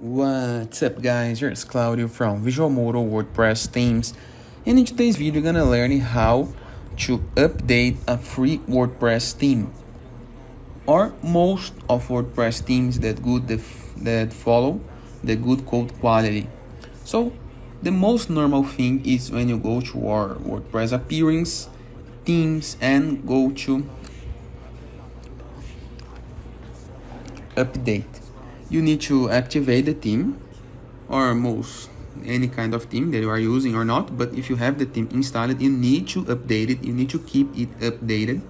What's up guys, here's Claudio from Visual Modo WordPress themes, and in today's video we're gonna learn how to update a free WordPress theme or most of WordPress themes that follow the good code quality. So the most normal thing is when you go to our WordPress appearance, themes, and go to update. You need to activate the theme or any kind of theme that you are using or not, but if you have the theme installed, you need to update it, you need to keep it updated.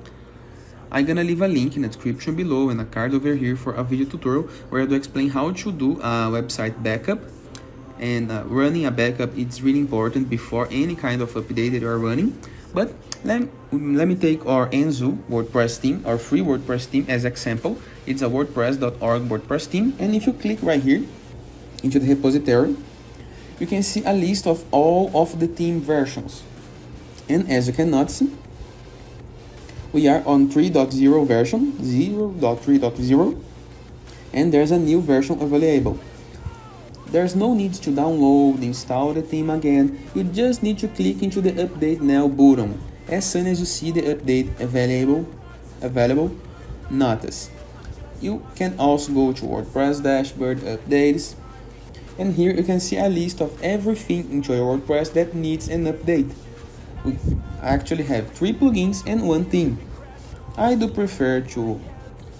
I'm gonna leave a link in the description below and a card over here for a video tutorial where I do explain how to do a website backup. And running a backup is really important before any kind of update that you are running. But let me take our Enzo WordPress theme, our free WordPress theme as example. It's a WordPress.org WordPress theme, and if you click right here into the repository, you can see a list of all of the theme versions. And as you can notice, we are on 3.0 version, 0.3.0, and there's a new version available. There's no need to download, install the theme again. You just need to click into the Update Now button. As soon as you see the update available, notice. You can also go to WordPress dashboard, updates, and here you can see a list of everything into your WordPress that needs an update. We actually have 3 plugins and 1 theme. I do prefer to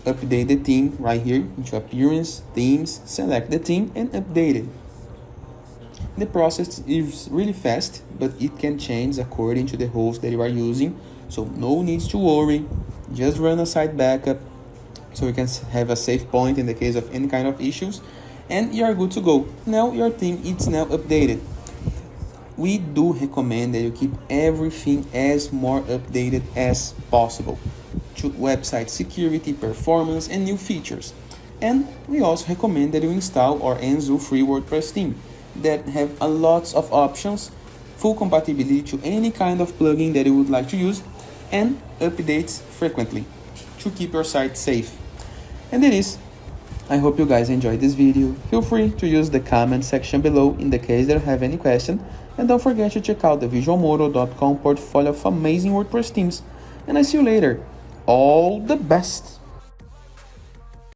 update the theme right here into appearance, themes, select the theme and update it. The process is really fast, but it can change according to the host that you are using, so no need to worry. Just run a site backup so you can have a safe point in the case of any kind of issues, and you are good to go. Now your theme is now updated. We do recommend that you keep everything as more updated as possible to website security, performance, and new features. And we also recommend that you install our Enzo free WordPress theme that have a lots of options, full compatibility to any kind of plugin that you would like to use, and updates frequently to keep your site safe. And it is. I hope you guys enjoyed this video. Feel free to use the comment section below in the case that you have any question, and don't forget to check out the visualmodo.com portfolio of amazing WordPress themes. And I see you later. All the best!